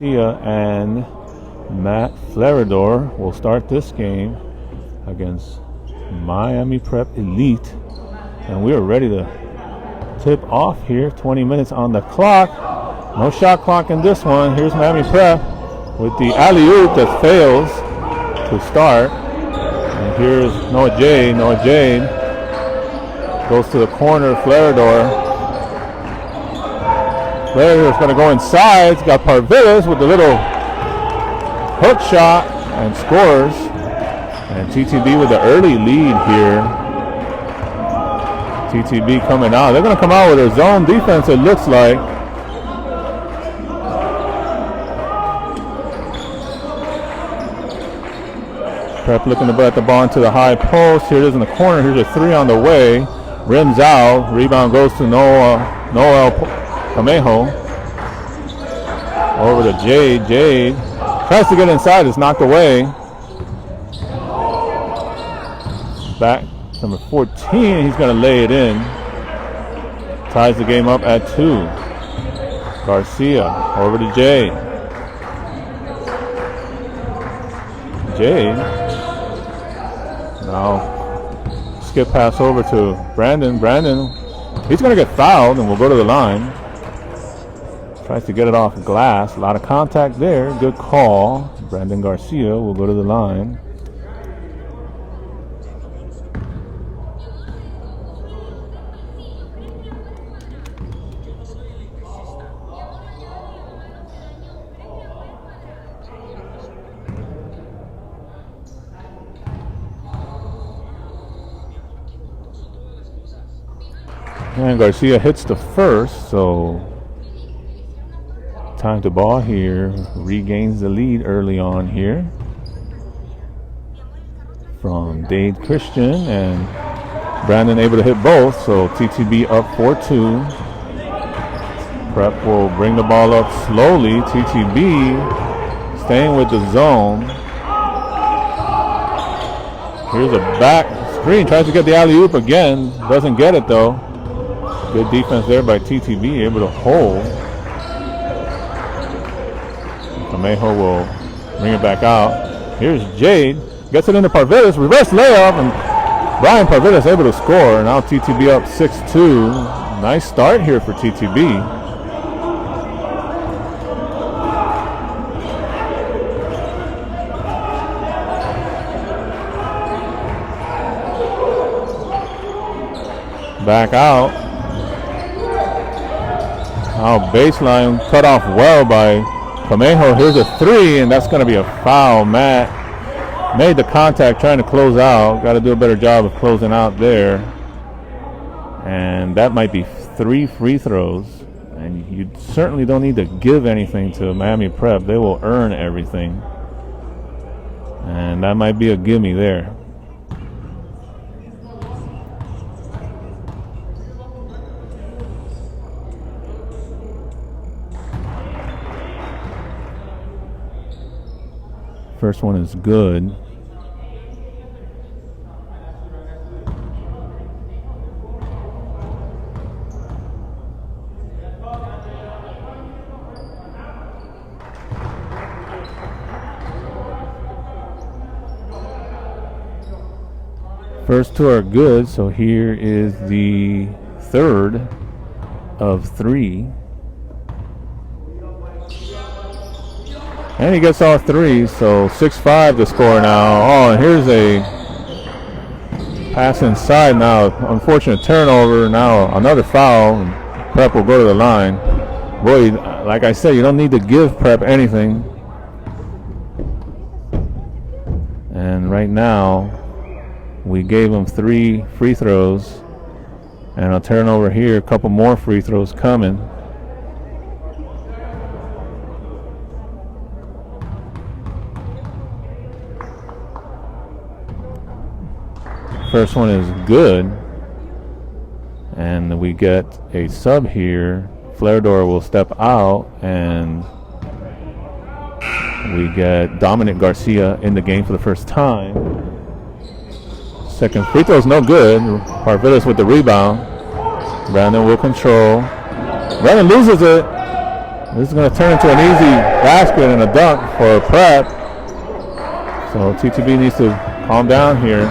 And Matt Flarador will start this game against Miami Prep Elite. And we are ready to tip off here. 20 minutes on the clock. No shot clock in this one. Here's Miami Prep with the alley-oop that fails to start. And here's Noah Jade. Noah Jade goes to the corner. Flarador. Flarador's going to go inside. He's got Parvilis with the little hook shot and scores. And TTB with the early lead here. TTB coming out. They're going to come out with a zone defense, it looks like. Prep looking to bat the ball into the high post. Here it is in the corner. Here's a three on the way. Rims out. Rebound goes to Noel Camejo. Over to Jade. Jade tries to get inside. It's knocked away. Back number 14. He's going to lay it in. Ties the game up at 2. Garcia over to Jade. Jade. Now skip pass over to Brandon. Brandon, he's going to get fouled and we'll go to the line. Tries to get it off glass. A lot of contact there. Good call. Brandon Garcia will go to the line. And Garcia hits the first, so time to ball here. Regains the lead early on here from Dade Christian, and Brandon able to hit both, so TTB up 4-2. Prep will bring the ball up slowly. TTB staying with the zone. Here's a back screen, tries to get the alley-oop again, doesn't get it though. Good defense there by TTB, able to hold. Camejo will bring it back out. Here's Jade, gets it into Parvilis, reverse layup, and Brian Parvilis able to score. Now TTB up 6-2. Nice start here for TTB. Back out. Now baseline cut off well by Camejo. Here's a three, and that's going to be a foul. Matt made the contact trying to close out. Got to do a better job of closing out there. And that might be 3 free throws. And you certainly don't need to give anything to Miami Prep. They will earn everything. And that might be a gimme there. First one is good. First two are good, so here is the third of 3. And he gets all 3, so 6-5 to score now. Oh, and here's a pass inside now. Unfortunate turnover. Now another foul. And Prep will go to the line. Boy, like I said, you don't need to give Prep anything. And right now, we gave him 3 free throws. And a turnover here. A couple more free throws coming. First one is good, and we get a sub here. Flarador will step out, and we get Dominic Garcia in the game for the first time. Second free throw is no good. Parvilis with the rebound. Brandon will control. Brandon loses it. This is going to turn into an easy basket and a dunk for Prep. So TTB needs to calm down here.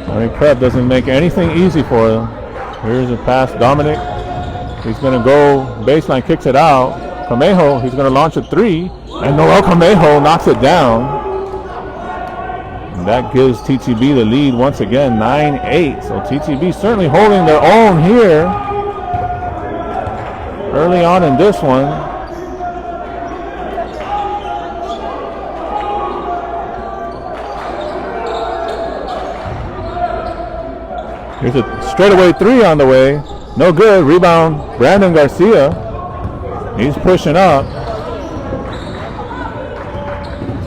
I mean, Prep doesn't make anything easy for them. Here's a pass, Dominic. He's going to go baseline, kicks it out. Camejo, he's going to launch a three, and Noel Camejo knocks it down. And that gives TTB the lead once again, 9-8. So TTB certainly holding their own here early on in this one. Here's a straightaway three on the way. No good. Rebound, Brandon Garcia. He's pushing up.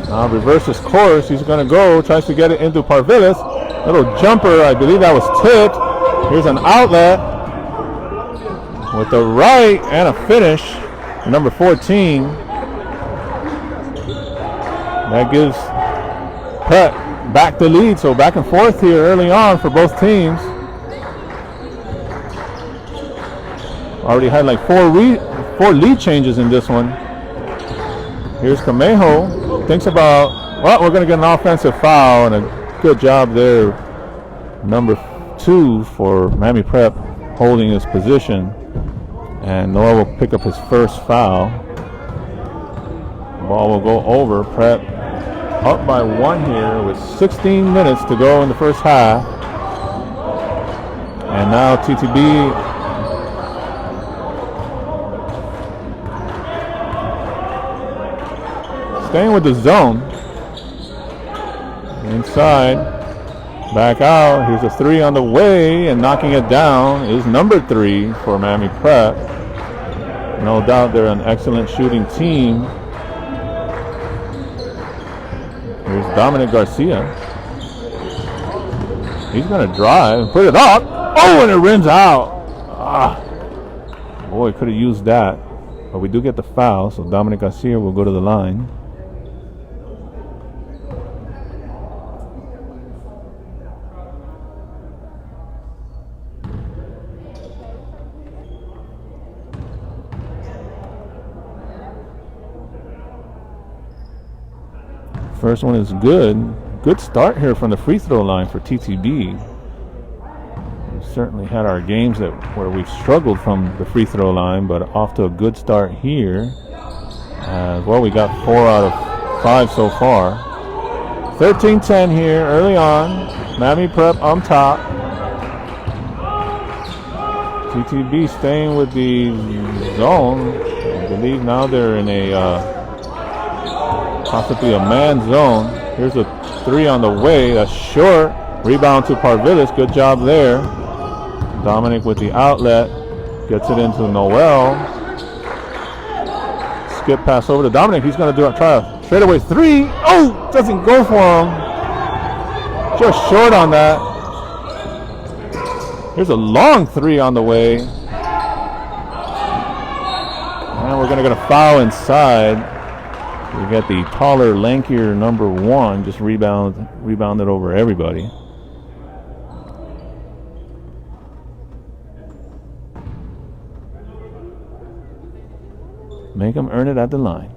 Now reverses course. He's going to go. Tries to get it into Parvilis. Little jumper. I believe that was tipped. Here's an outlet with the right and a finish. Number 14. That gives Prep back the lead. So back and forth here early on for both teams. Already had like four lead changes in this one. Here's Camejo. Thinks about, well, we're going to get an offensive foul, and a good job there. Number 2 for Miami Prep holding his position. And Noah will pick up his first foul. Ball will go over. Prep up by 1 here with 16 minutes to go in the first half. And now TTB staying with the zone. Inside. Back out. Here's a three on the way, and knocking it down is number 3 for Miami Prep. No doubt they're an excellent shooting team. Here's Dominic Garcia. He's going to drive, put it up. Oh, and it rims out. Boy, could have used that. But we do get the foul, so Dominic Garcia will go to the line. First one is good. Good start here from the free throw line for TTB. We've certainly had our games where we've struggled from the free throw line, but off to a good start here. Well, we got 4 out of 5 so far. 13-10 here early on. Miami Prep on top. TTB staying with the zone. I believe now they're in a possibly a man zone. Here's a three on the way. That's short. Rebound to Parvilis. Good job there. Dominic with the outlet. Gets it into Noel. Skip pass over to Dominic. He's going to try a straightaway three. Oh, doesn't go for him. Just short on that. Here's a long three on the way. And we're going to get a foul inside. We got the taller, lankier number 1 just rebounded over everybody. Make them earn it at the line.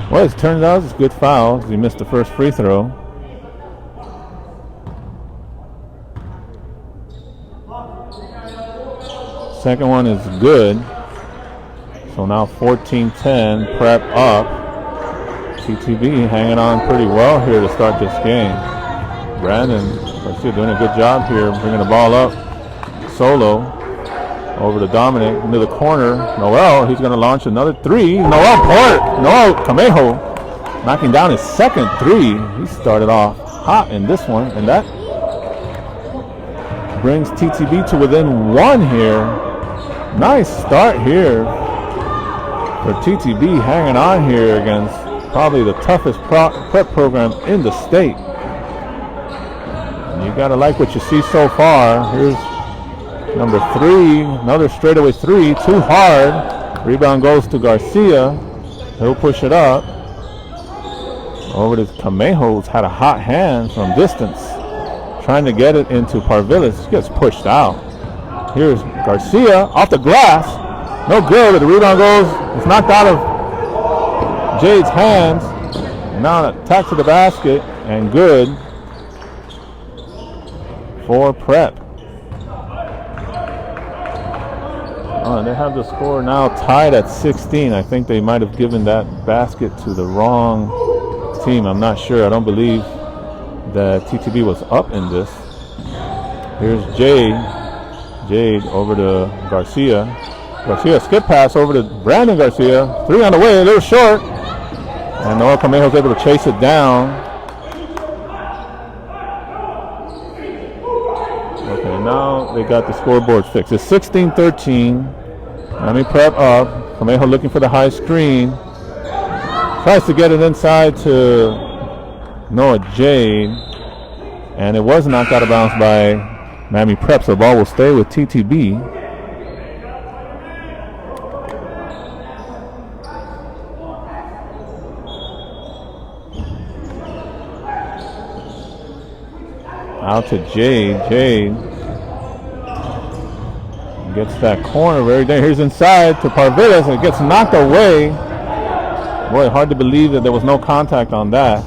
Well, it turns out it's a good foul because he missed the first free throw. Second one is good. So now 14-10, Prep up. TTB hanging on pretty well here to start this game. Brandon Garcia doing a good job here, bringing the ball up. Solo over to Dominic into the corner. Noel, he's going to launch another three. Noel Camejo knocking down his second three. He started off hot in this one, and that brings TTB to within 1 here. Nice start here for TTB, hanging on here against probably the toughest prep program in the state. And you got to like what you see so far. Here's number 3, another straightaway three, too hard. Rebound goes to Garcia. He'll push it up. Over to Camejo's had a hot hand from distance, trying to get it into Parvilis. Gets pushed out. Here's Garcia off the glass. No good. The rebound goes. It's knocked out of Jade's hands. Now an attack to the basket and good for Prep. They have the score now tied at 16. I think they might have given that basket to the wrong team. I'm not sure. I don't believe that TTB was up in this. Here's Jade. Jade over to Garcia. Garcia skip pass over to Brandon Garcia. 3 on the way, a little short. And Noah Camejo's able to chase it down. Okay, now they got the scoreboard fixed. It's 16-13. Miami Prep up. Camejo looking for the high screen. Tries to get it inside to Noah Jade. And it was knocked out of bounds by Miami Prep, so the ball will stay with TTB. Out to Jade. Jade gets that corner very dangerous. Here's inside to Parvilis, and it gets knocked away. Boy, hard to believe that there was no contact on that.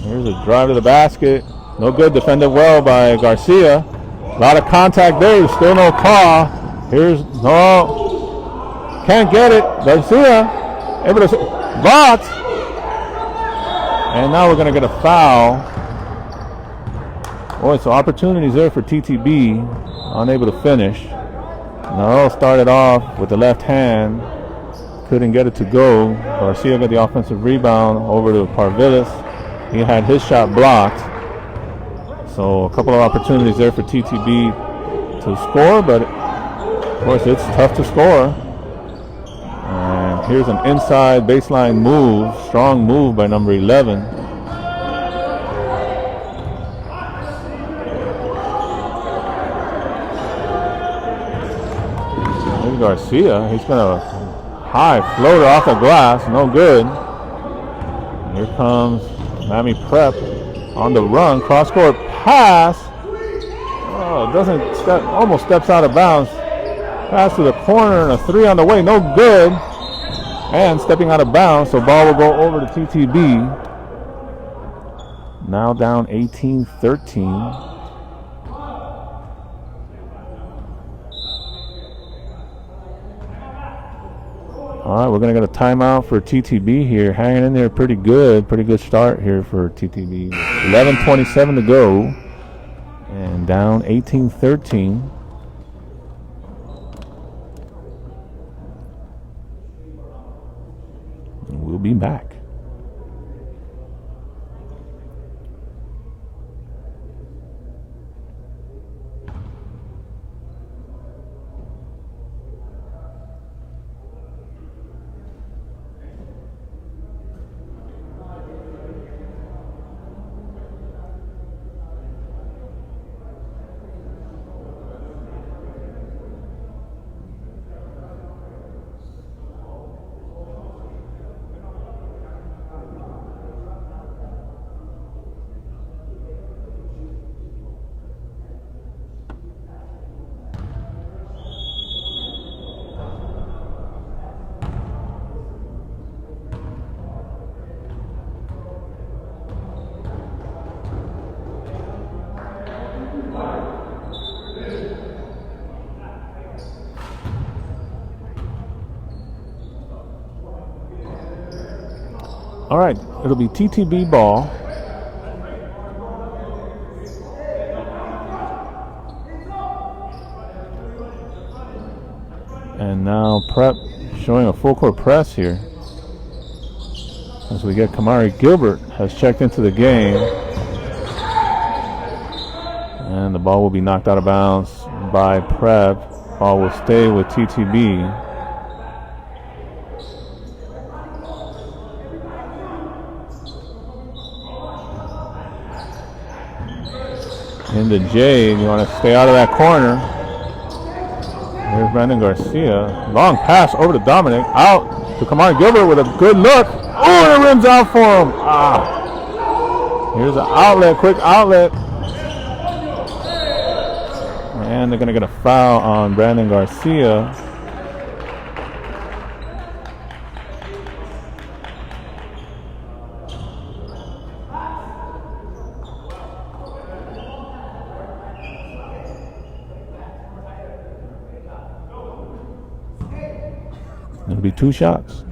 Here's a drive to the basket. No good, defended well by Garcia. A lot of contact there, still no call. Here's, no, can't get it. Garcia, able to, blocked. And now we're going to get a foul. Boy, so opportunities there for TTB, unable to finish. Naro started off with the left hand, couldn't get it to go. Garcia got the offensive rebound over to Parvilis. He had his shot blocked. So a couple of opportunities there for TTB to score, but of course it's tough to score. And here's an inside baseline move, strong move by number 11. Here's Garcia, he's gonna high floater off the glass, no good. And here comes Miami Prep on the run, cross-court pass. Oh, doesn't step, almost steps out of bounds. Pass to the corner and a 3 on the way, no good. And stepping out of bounds, so ball will go over to TTB. Now down 18-13. All right, we're going to get a timeout for TTB here. Hanging in there pretty good start here for TTB. 11:27 to go. And down 18-13. We'll be back. All right, it'll be TTB ball. And now Prep showing a full court press here. As we get Kamari Gilbert has checked into the game. And the ball will be knocked out of bounds by Prep. Ball will stay with TTB. Into Jade, you want to stay out of that corner. Here's Brandon Garcia. Long pass over to Dominic. Out to Kamari Gilbert with a good look. Oh, the rim's out for him. Ah. Here's an outlet, quick outlet. And they're going to get a foul on Brandon Garcia. It'll be 2 shots.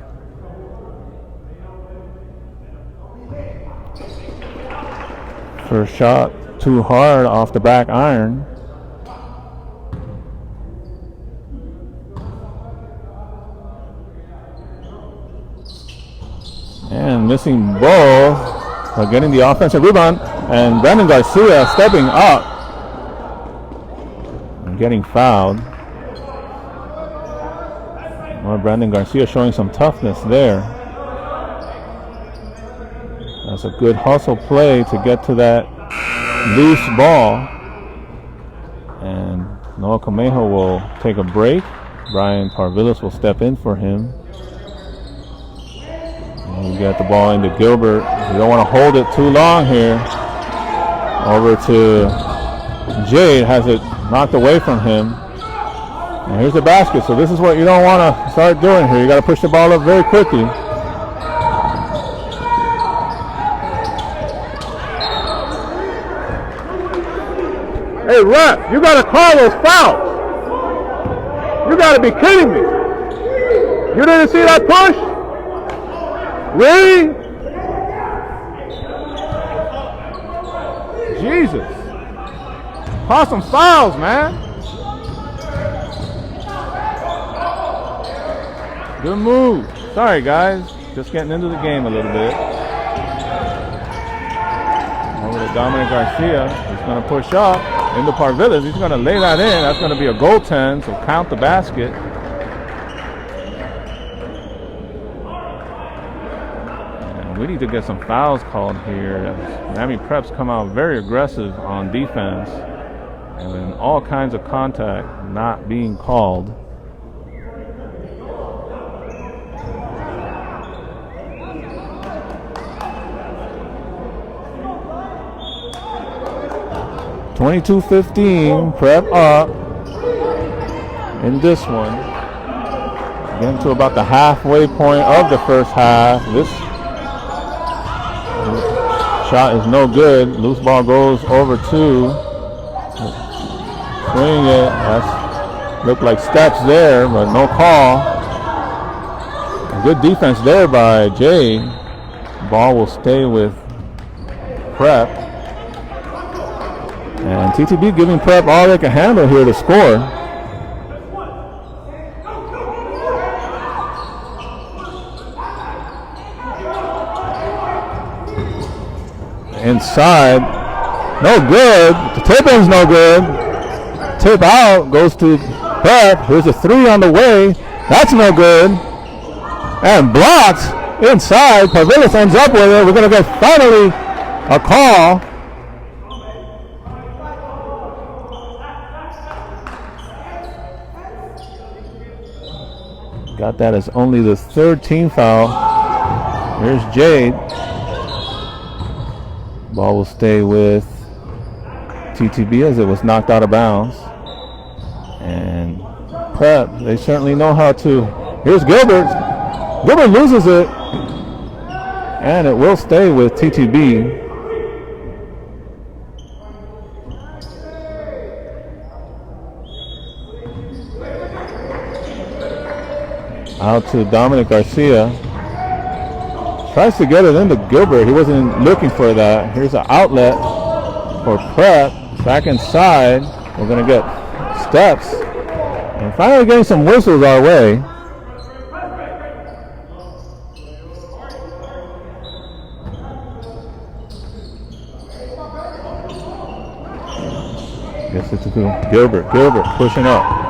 First shot too hard off the back iron. And missing both, but getting the offensive rebound. And Brandon Garcia stepping up and getting fouled. Well, Brandon Garcia showing some toughness there. That's a good hustle play to get to that loose ball. And Noah Camejo will take a break. Brian Parvillas will step in for him. And you got the ball into Gilbert. You don't want to hold it too long here. Over to Jade, has it knocked away from him. And here's the basket. So this is what you don't want to start doing here. You got to push the ball up very quickly. Hey, ref, you got to call those fouls. You got to be kidding me. You didn't see that push? Really? Jesus. Call some fouls, man. Good move. Sorry, guys. Just getting into the game a little bit. Over to Dominic Garcia. He's going to push up into Parvillas. He's going to lay that in. That's going to be a goaltend, so count the basket. And we need to get some fouls called here. Miami Preps come out very aggressive on defense. And then all kinds of contact not being called. (22-15), Prep up in this one. Getting to about the halfway point of the first half. This shot is no good. Loose ball goes over 2. Swing it. That's looked like steps there, but no call. A good defense there by Jay. Ball will stay with Prep. And TTB giving Prep all they can handle here to score. Inside, no good. The tip in's no good. Tip out goes to Prep. Here's a 3 on the way. That's no good. And blocked inside. Parvillas ends up with it. We're going to get finally a call. Got that as only the 3rd team foul. Here's Jade. Ball will stay with TTB as it was knocked out of bounds. And Prep, they certainly know how to. Here's Gilbert. Gilbert loses it. And it will stay with TTB. Out to Dominic Garcia. Tries to get it into Gilbert. He wasn't looking for that. Here's an outlet for Prep. Back inside. We're going to get steps. And finally getting some whistles our way. Gets it to Gilbert. Gilbert pushing up.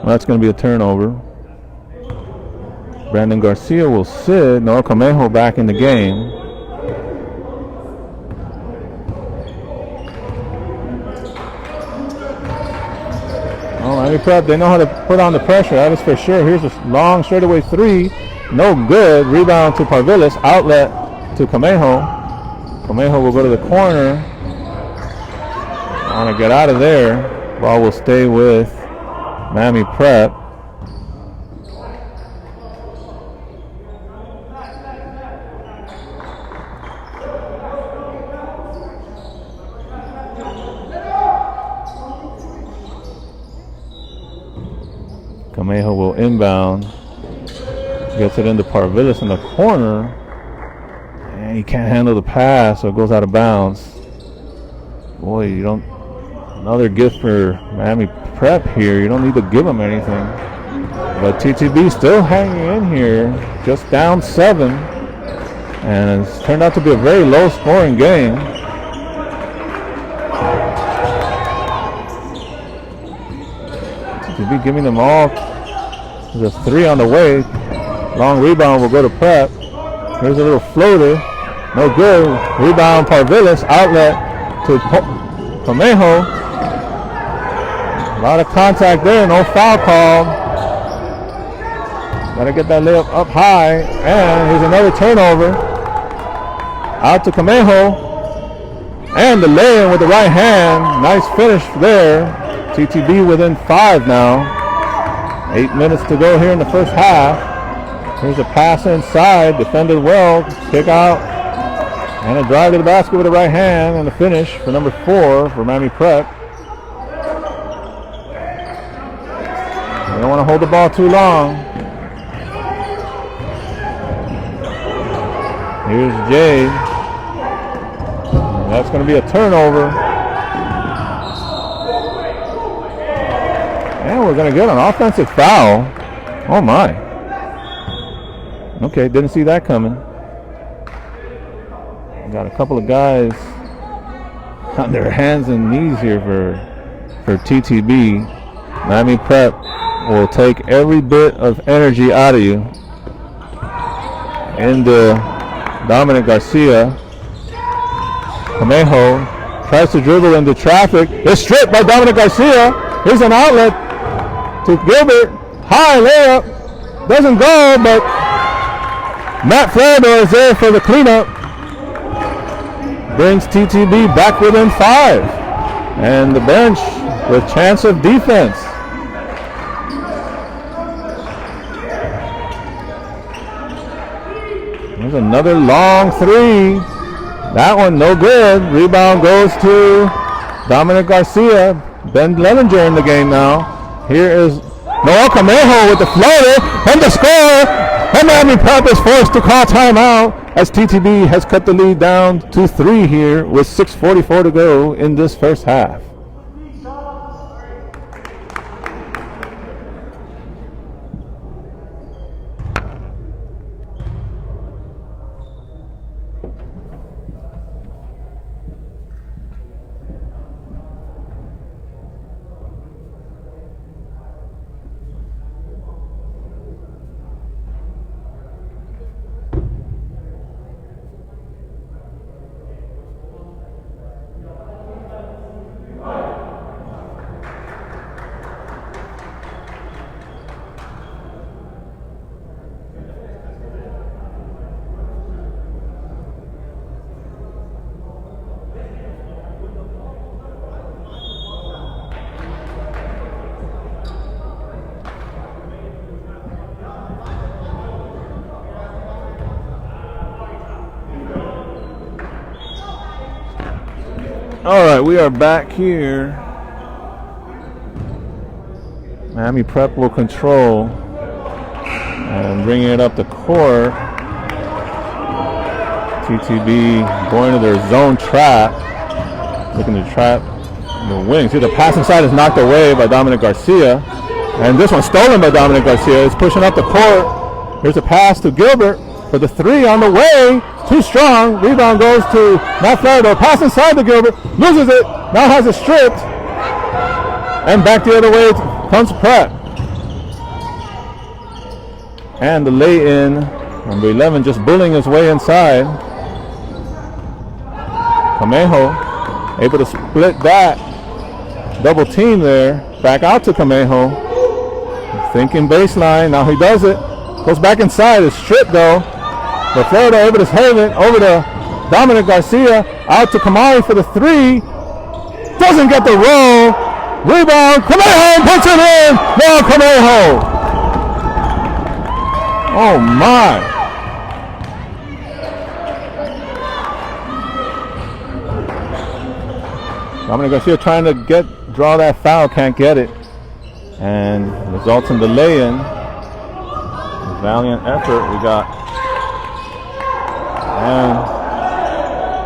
That's going to be a turnover. Brandon Garcia will sit. Noah Camejo back in the game. Oh, Miami Prep, they know how to put on the pressure. That is for sure. Here's a long straightaway three. No good. Rebound to Parvilis. Outlet to Camejo. Camejo will go to the corner. Want to get out of there. Ball will stay with Miami Prep. Camejo will inbound. Gets it into Parvilis in the corner. And he can't handle the pass, so it goes out of bounds. Boy, you don't. Another gift for Miami Prep here. You don't need to give them anything. But TTB still hanging in here, just down 7. And it's turned out to be a very low scoring game. TTB giving them all. There's a 3 on the way. Long rebound will go to Prep. Here's a little floater. No good. Rebound Parvilis. Outlet to Camejo. A lot of contact there. No foul call. Got to get that layup up high. And here's another turnover. Out to Camejo. And the lay-in with the right hand. Nice finish there. TTB within 5 now. 8 minutes to go here in the first half. Here's a pass inside. Defended well. Kick out. And a drive to the basket with the right hand. And the finish for number 4 for Miami Prep. They don't want to hold the ball too long. Here's Jay. That's going to be a turnover. And we're going to get an offensive foul. Oh my. Okay, didn't see that coming. Got a couple of guys on their hands and knees here for TTB. Miami Prep will take every bit of energy out of you. Into Dominic Garcia. Camejo tries to dribble into traffic. It's stripped by Dominic Garcia. Here's an outlet to Gilbert. High layup. Doesn't go, but Matt Flarador is there for the cleanup. Brings TTB back within 5. And the bench with chance of defense. There's another long 3. That one no good. Rebound goes to Dominic Garcia. Ben Leninger in the game now. Here is Noel Camejo with the floater and the score. And Miami Prep is forced to call timeout as TTB has cut the lead down to 3 here with 6:44 to go in this first half. All right, we are back here. Miami Prep will control and bringing it up the court. TTB going to their zone trap, looking to trap the wing. See, the pass inside is knocked away by Dominic Garcia, and this one stolen by Dominic Garcia. It's pushing up the court. Here's a pass to Gilbert for the 3 on the way. Too strong. Rebound goes to Matt Flarador. Pass inside to Gilbert. Loses it. Now has it stripped. And back the other way comes Prep. And the lay-in. Number 11 just bullying his way inside. Camejo able to split that. Double team there. Back out to Camejo. Thinking baseline. Now he does it. Goes back inside. It's stripped though. But Florida able to save it. Over to Dominic Garcia. Out to Kamari for the three. Doesn't get the roll. Rebound. Camejo puts it in. No, Camejo. Oh my. Dominic Garcia trying to draw that foul, can't get it, and results in the lay-in. Valiant effort we got, and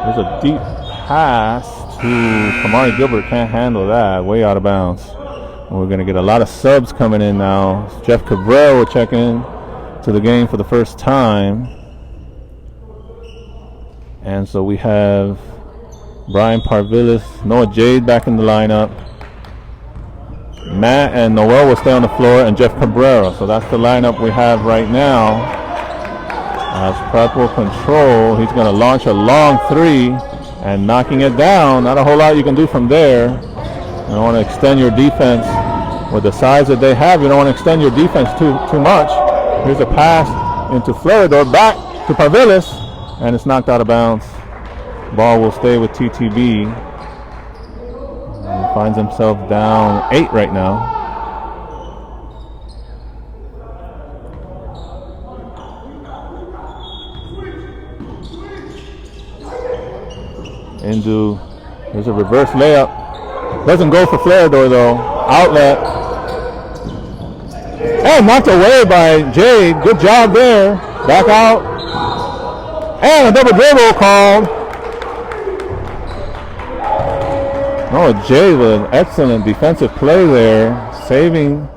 there's a deep pass to Kamari Gilbert. Can't handle that, way out of bounds. And we're going to get a lot of subs coming in now. Jeff Cabrera will check in to the game for the first time, and so we have Brian Parvilis, Noah Jade back in the lineup. Matt and Noel will stay on the floor, and Jeff Cabrera. So that's the lineup we have right now. As Prep will control, he's going to launch a long three and knocking it down. Not a whole lot you can do from there. You don't want to extend your defense with the size that they have. You don't want to extend your defense too much. Here's a pass into Floridor, back to Parvilis, and it's knocked out of bounds. Ball will stay with TTB. He finds himself down 8 right now. There's a reverse layup. Doesn't go for Floridor though. Outlet. And knocked away by Jade. Good job there. Back out. And a double dribble called. Oh, Jay with an excellent defensive play there, saving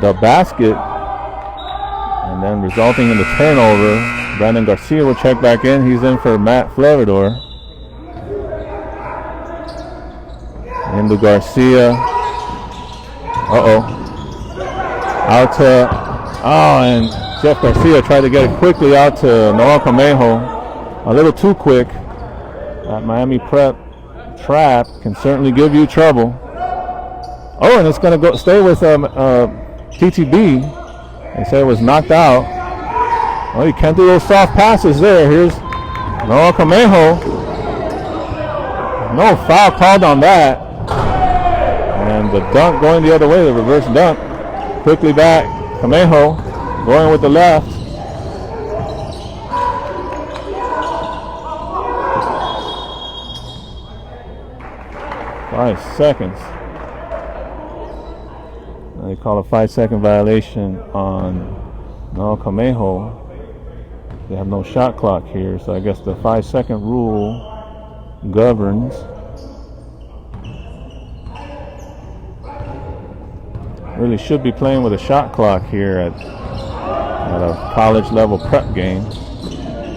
the basket and then resulting in the turnover. Brandon Garcia will check back in. He's in for Matt Floridor. Into Garcia. Out to, and Jeff Garcia tried to get it quickly out to Noel Camejo. A little too quick. That Miami Prep trap can certainly give you trouble. Oh, and it's going to stay with TTB. They say it was knocked out. Well, you can't do those soft passes there. Here's Noel Camejo. No foul called on that. And the dunk going the other way, the reverse dunk. Quickly back. Camejo going with the left. Five seconds. They call a 5-second violation on Noel Camejo. They have no shot clock here, so I guess the 5-second rule governs. Really should be playing with a shot clock here at a college level prep game.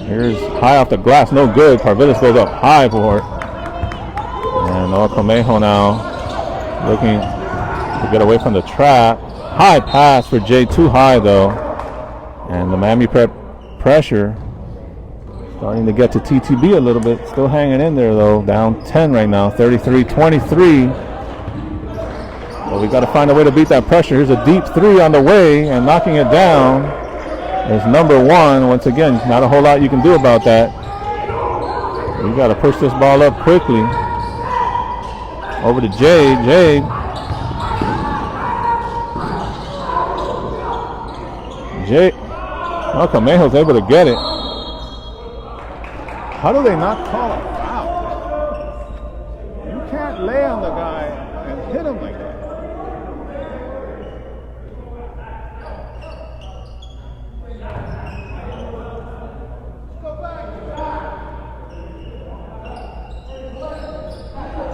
Here's high off the glass, no good. Parvilis goes up high for it. And Noel Camejo now looking to get away from the trap. High pass for Jay, too high though. And the Miami Prep pressure starting to get to TTB a little bit. Still hanging in there though. Down 10 right now, 33-23. But we got to find a way to beat that pressure. Here's a deep three on the way, and knocking it down is number one. Once again, not a whole lot you can do about that. We got to push this ball up quickly. Over to Jade. Oh, Camejo's able to get it. How do they not call a foul? You can't lay on the guy and hit him like that.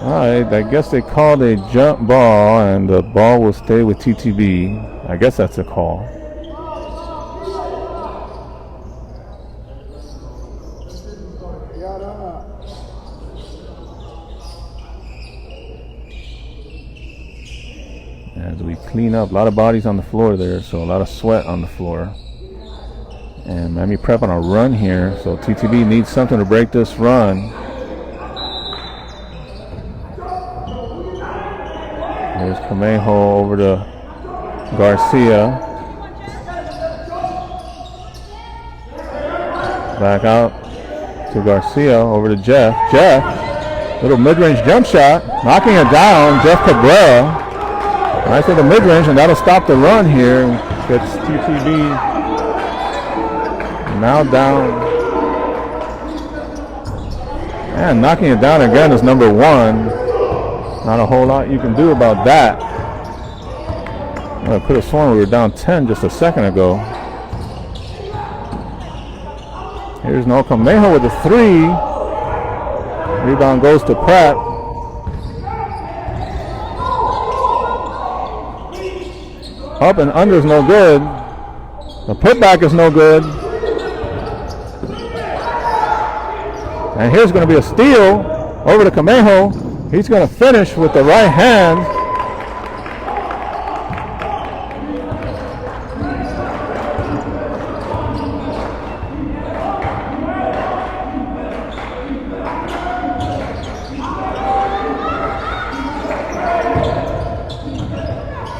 All right, I guess they called a jump ball, and the ball will stay with TTB. I guess that's a call. As we clean up, a lot of bodies on the floor there, so a lot of sweat on the floor. And Miami Prep on a run here, so TTB needs something to break this run. Here's Camejo over to Garcia. Back out to Garcia, over to Jeff. Jeff, little mid-range jump shot, knocking it down. Jeff Cabrera. Nice little mid-range, and that'll stop the run here. Gets TTB now down. And knocking it down again is number 1. Not a whole lot you can do about that. I could have sworn we were down 10 just a second ago. Here's Noah Camejo with a 3. Rebound goes to Prep. Up and under is no good. The putback is no good. And here's going to be a steal over to Camejo. He's going to finish with the right hand.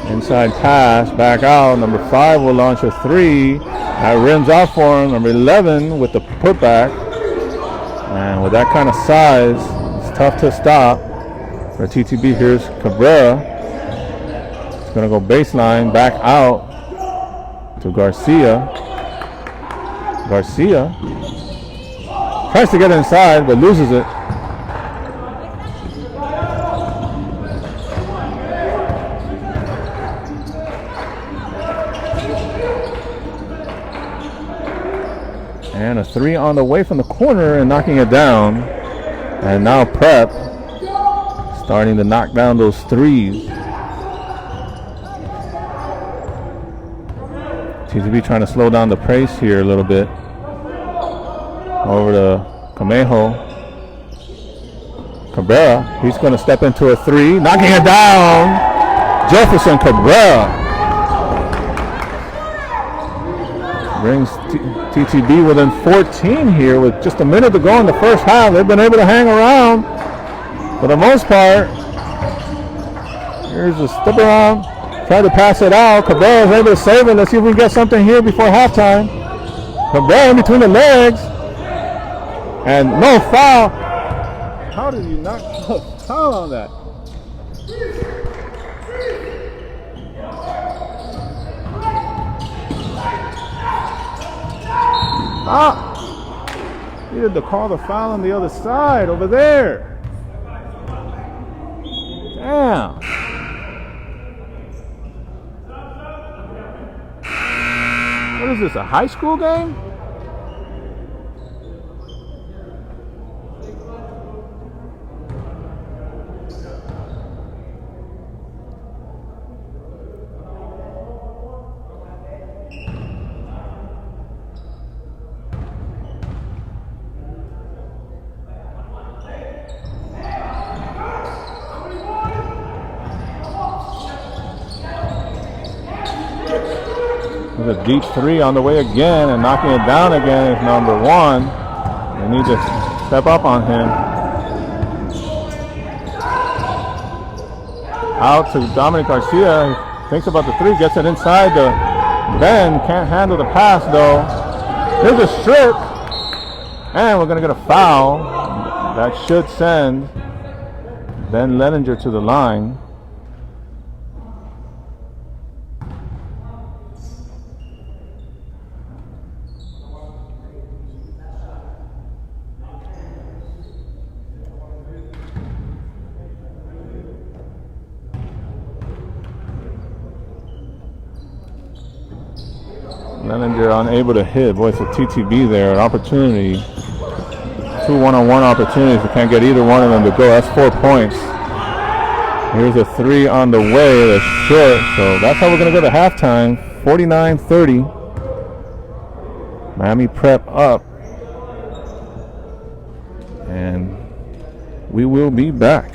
Inside pass, back out. Number 5 will launch a 3. That rims out for him. Number 11 with the putback. And with that kind of size, it's tough to stop. For TTB, here's Cabrera. It's going to go baseline, back out to Garcia. Garcia tries to get inside, but loses it. And a 3 on the way from the corner and knocking it down. And now Prep starting to knock down those 3s. TTB trying to slow down the pace here a little bit. Over to Camejo. Cabrera, he's going to step into a 3, knocking it down. Jefferson Cabrera brings TTB within 14 here with just a minute to go in the first half. They've been able to hang around for the most part. Here's a step around, try to pass it out. Cabrera is able to save it. Let's see if we can get something here before halftime. Cabrera in between the legs, and no foul. How did you not call a foul on that? Needed to call the foul on the other side over there. Damn. What is this, a high school game? A deep 3 on the way again, and knocking it down again is number 1. They need to step up on him. Out to Dominic Garcia. He thinks about the 3, gets it inside the Ben. Can't handle the pass though. Here's a strip, and we're going to get a foul. That should send Ben Leninger to the line. Leninger unable to hit. Boy, it's a TTB there, an opportunity. 2 one-on-one opportunities. We can't get either one of them to go. That's 4 points. Here's a 3 on the way. That's short. So that's how we're going to go to halftime. 49-30. Miami Prep up. And we will be back.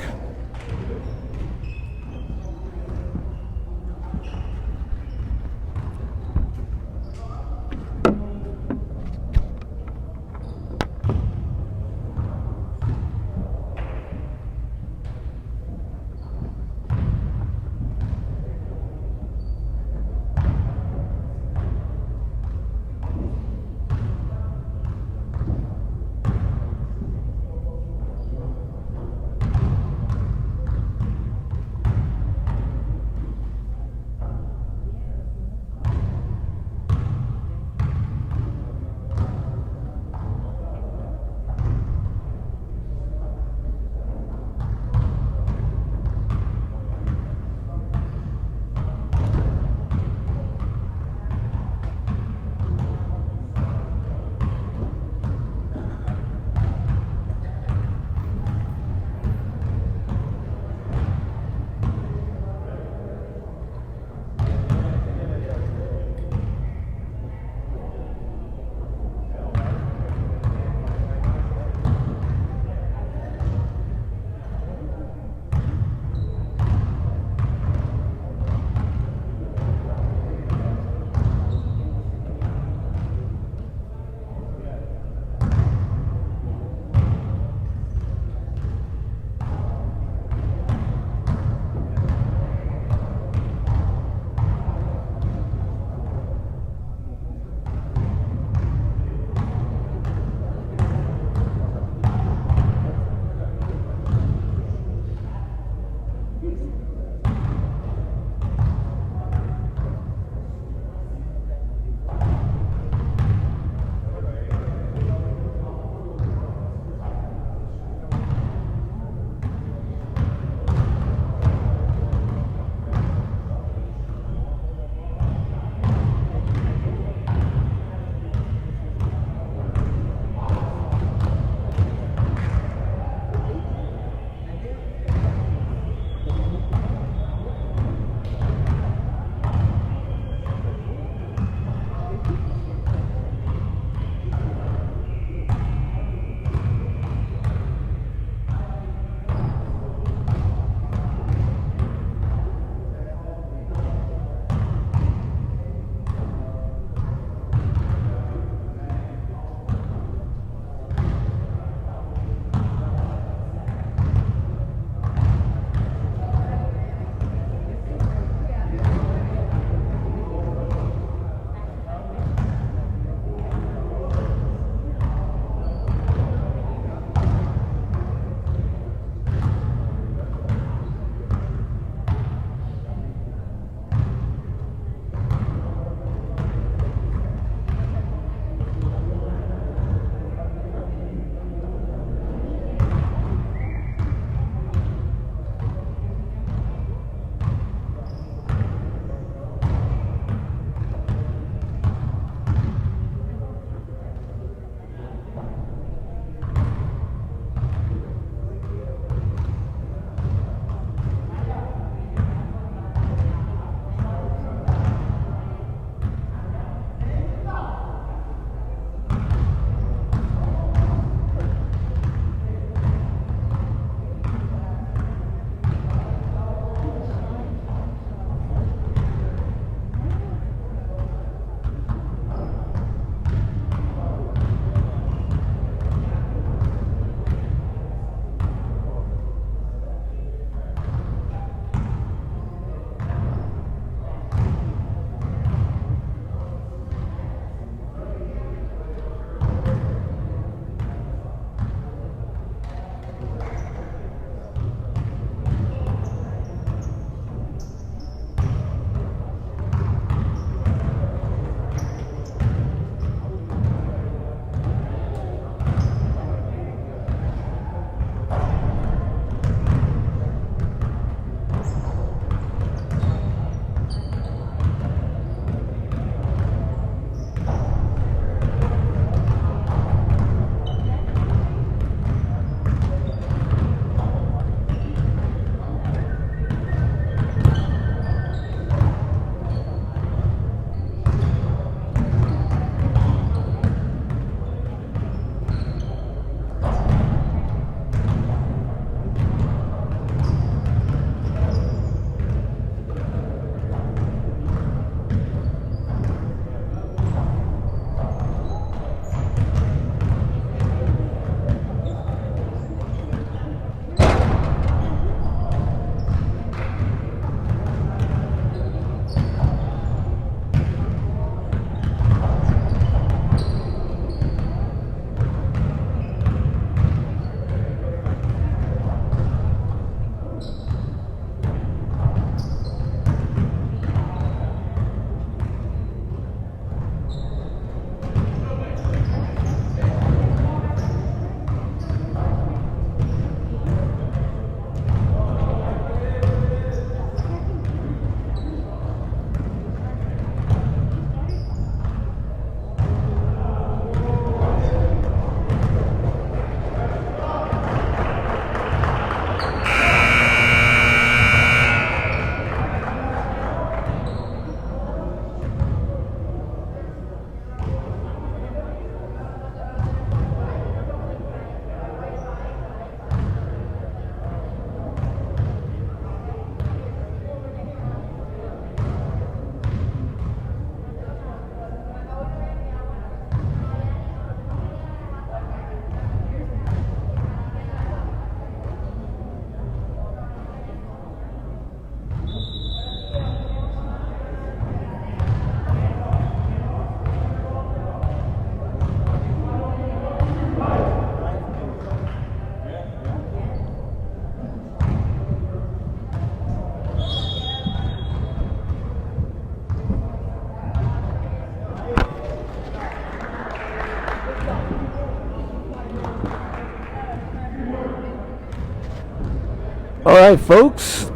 All right, folks.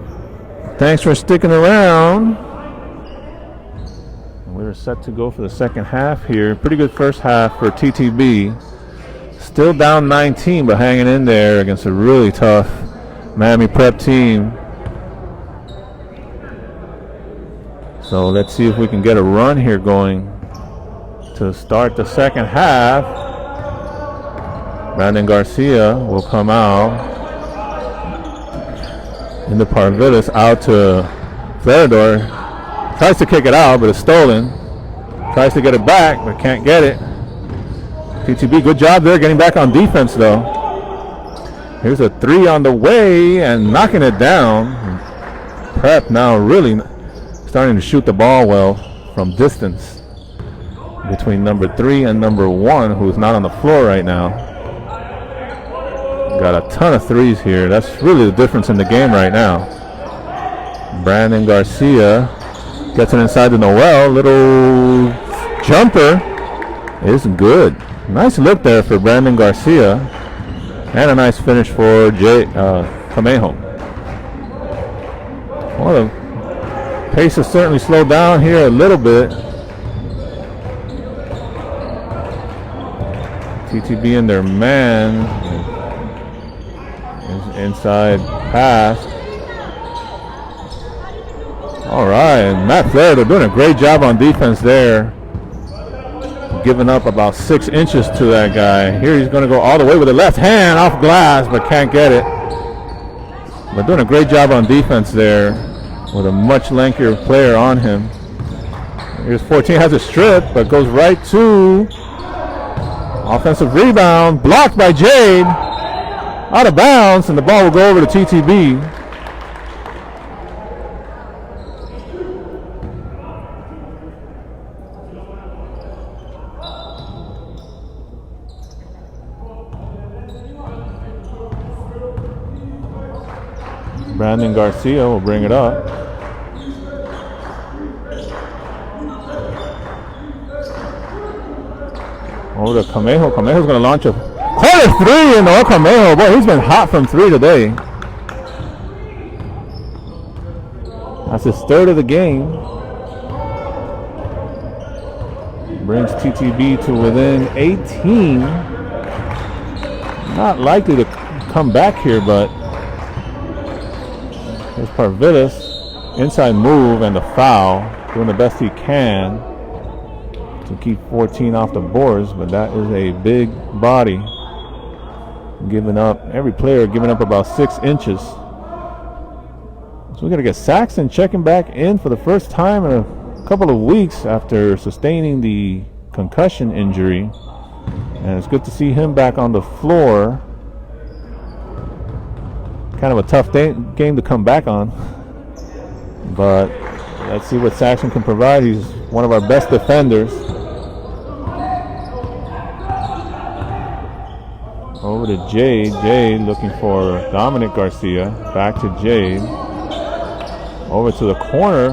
Thanks for sticking around. We're set to go for the second half here. Pretty good first half for TTB. Still down 19, but hanging in there against a really tough Miami Prep team. So let's see if we can get a run here going to start the second half. Brandon Garcia will come out. Into Parvilis, out to Flarador. Tries to kick it out, but it's stolen. Tries to get it back, but can't get it. TTB, good job there getting back on defense, though. Here's a three on the way and knocking it down. Prep now really starting to shoot the ball well from distance between number 3 and number 1, who's not on the floor right now. Got a ton of threes here. That's really the difference in the game right now. Brandon Garcia gets it inside to Noel. Little jumper is good. Nice look there for Brandon Garcia. And a nice finish for Camejo. Well, the pace has certainly slowed down here a little bit. TTB and their man. Inside pass. All right, Matt Flair, they're doing a great job on defense there. Giving up about 6 inches to that guy. Here he's going to go all the way with the left hand off glass, but can't get it. But doing a great job on defense there with a much lankier player on him. Here's 14, has a strip, but goes right to offensive rebound, blocked by Jade. Out of bounds, and the ball will go over to TTB. Brandon Garcia will bring it up. Over to Camejo. Camejo's going to launch a corner three in Noel Camejo. Boy, he's been hot from 3 today. That's his 3rd of the game. Brings TTB to within 18. Not likely to come back here, but there's Parvilis. Inside move and the foul. Doing the best he can to keep 14 off the boards, but that is a big body. Giving up, every player giving up about 6 inches. So we're going to get Saxon checking back in for the first time in a couple of weeks after sustaining the concussion injury. And it's good to see him back on the floor. Kind of a tough game to come back on. But let's see what Saxon can provide. He's one of our best defenders. Over to Jade. Jade looking for Dominic Garcia. Back to Jade. Over to the corner.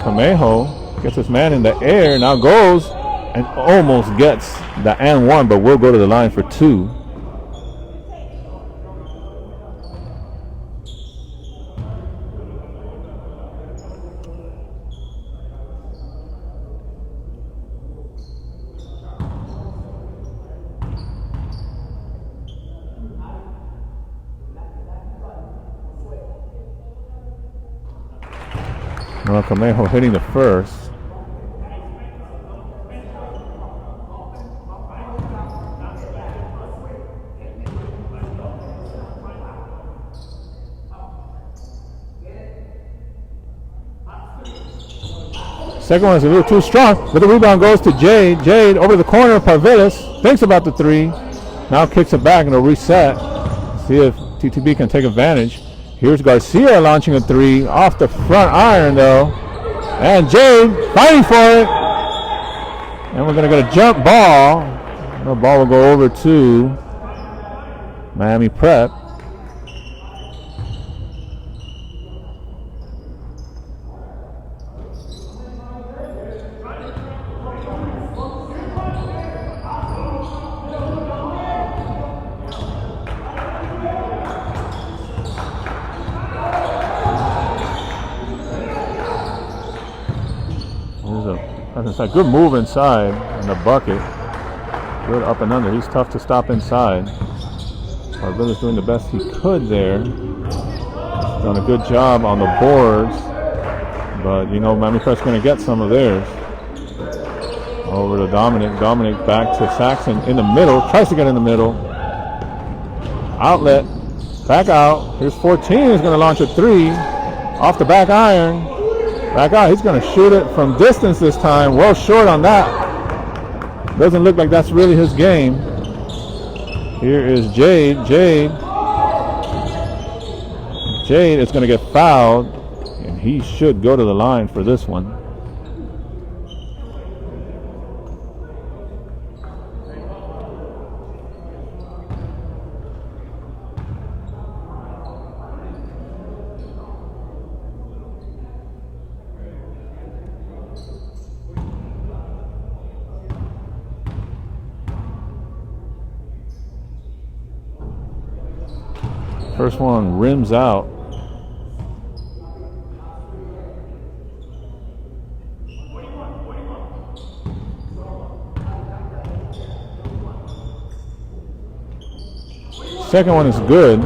Camejo gets his man in the air. Now goes and almost gets the and one, but will go to the line for 2. Well, Camejo hitting the first. Second one's a little too strong, but the rebound goes to Jade. Jade over the corner, Parvilis thinks about the 3. Now kicks it back and it'll reset. See if TTB can take advantage. Here's Garcia launching a 3 off the front iron, though. And Jade fighting for it. And we're going to get a jump ball. The ball will go over to Miami Prep. That's inside. Good move inside in the bucket. Good up and under. He's tough to stop inside. Arvilla's doing the best he could there. Done a good job on the boards. But, you know, Miami Prep's going to get some of theirs. Over to Dominic. Dominic back to Saxon in the middle. Tries to get in the middle. Outlet. Back out. Here's 14. He's going to launch a three. Off the back iron. Back out. He's going to shoot it from distance this time. Well short on that. Doesn't look like that's really his game. Here is Jade. Jade is going to get fouled. And he should go to the line for this one. First one rims out. Second one is good.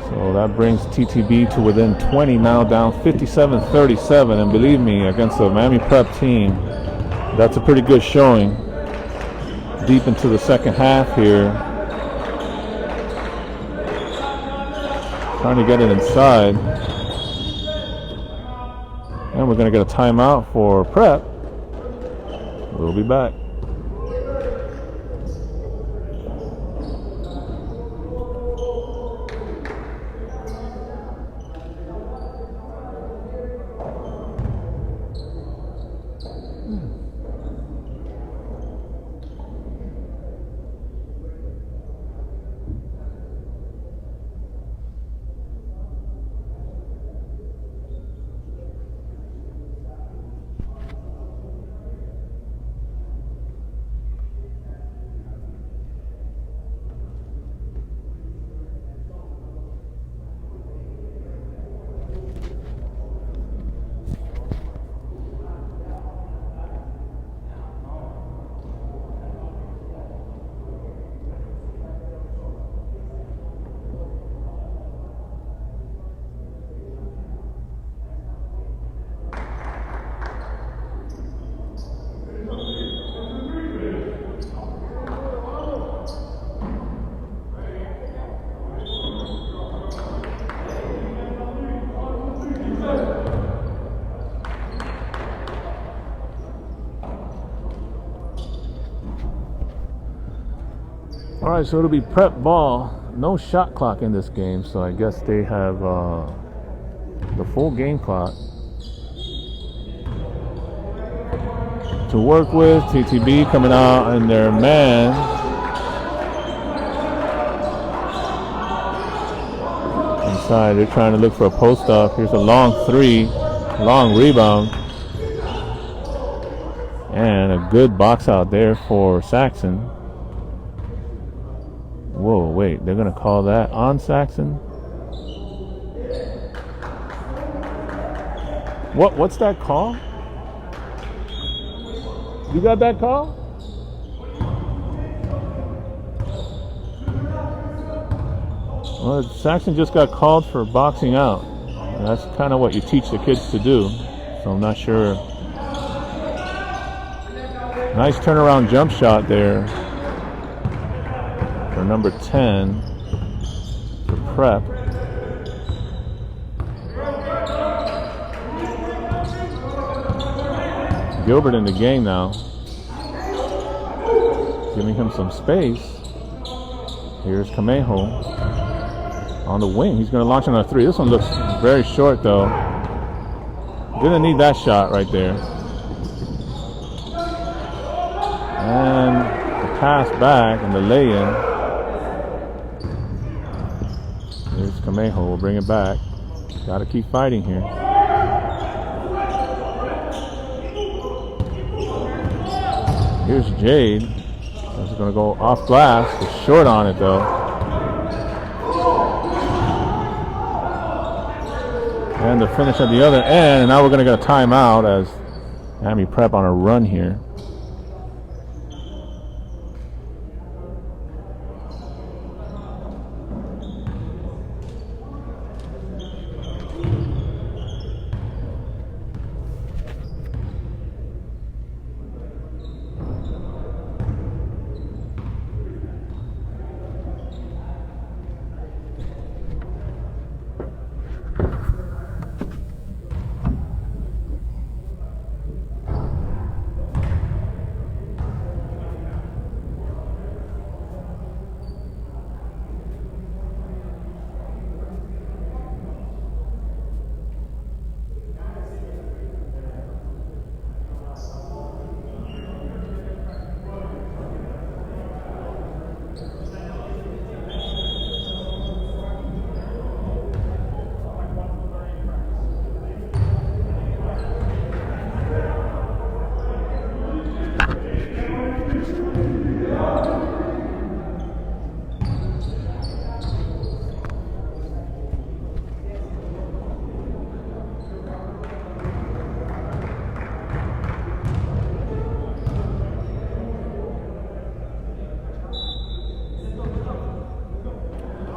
So that brings TTB to within 20 now, down 57-37. And believe me, against the Miami Prep team, that's a pretty good showing. Deep into the second half here. Trying to get it inside. And we're going to get a timeout for Prep. We'll be back. All right, so it'll be Prep ball. No shot clock in this game, so I guess they have the full game clock to work with. TTB coming out and their man. Inside, they're trying to look for a post up. Here's a long three, long rebound. And a good box out there for Saxon. Whoa, wait, they're going to call that on Saxon? What's that call? You got that call? Well, Saxon just got called for boxing out. And that's kind of what you teach the kids to do. So I'm not sure. Nice turnaround jump shot there. Number 10 for Prep. Gilbert in the game now. Giving him some space. Here's Camejo on the wing. He's going to launch on a three. This one looks very short though. Didn't need that shot right there. And the pass back and the lay-in. Here's Camejo. We'll bring it back. Got to keep fighting here. Here's Jade. This is going to go off glass. It's short on it though. And the finish at the other end. And now we're going to get a timeout as Miami Prep on a run here.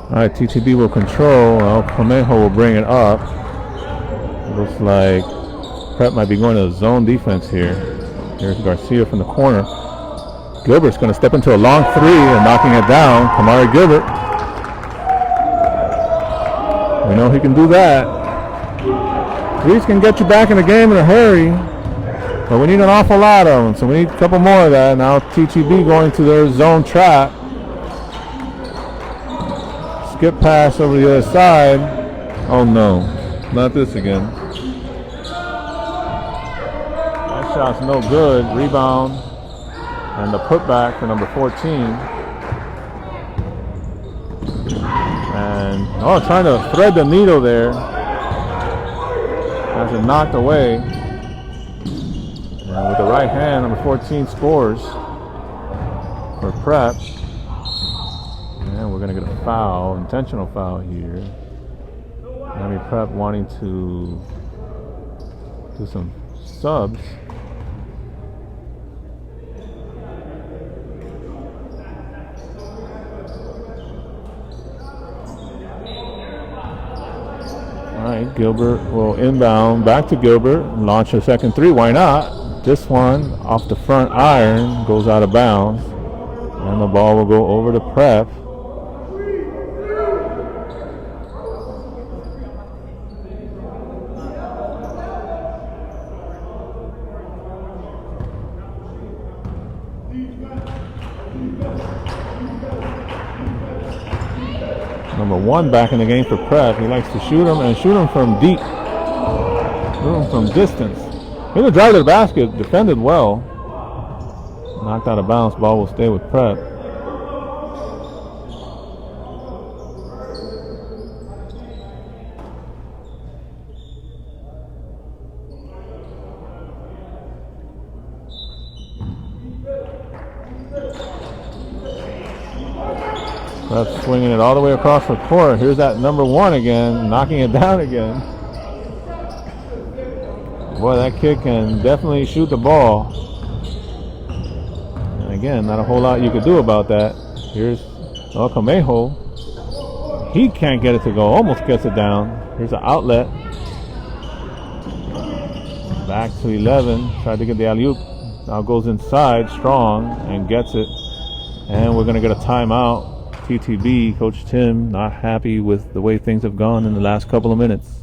All right, TTB will control. Conejo will bring it up. Looks like Prep might be going to zone defense here. Here's Garcia from the corner. Gilbert's going to step into a long three and knocking it down. Kamari Gilbert. We know he can do that. Threes can get you back in the game in a hurry, but we need an awful lot of them, so we need a couple more of that. Now TTB going to their zone trap. Skip pass over the other side. Oh no, not this again. That shot's no good. Rebound and the putback for number 14. And trying to thread the needle there. Has it knocked away. And with the right hand, number 14 scores for Prep. And we're going to get a foul, intentional foul here. Miami Prep wanting to do some subs. All right, Gilbert will inbound back to Gilbert, launch a second three. Why not? This one off the front iron goes out of bounds, and the ball will go over to Prep. Number 1 back in the game for Prep. He likes to shoot him and shoot him from deep. Shoot him from distance. He's going to drive to the basket. Defended well. Knocked out of bounds. Ball will stay with Prep. Prep swinging it all the way across the court. Here's that number 1 again, knocking it down again. Boy, that kid can definitely shoot the ball. And again, not a whole lot you could do about that. Here's Conejo. He can't get it to go, almost gets it down. Here's an outlet. Back to 11, tried to get the alley-oop. Now goes inside, strong, and gets it. And we're going to get a timeout. TTB, Coach Tim, not happy with the way things have gone in the last couple of minutes.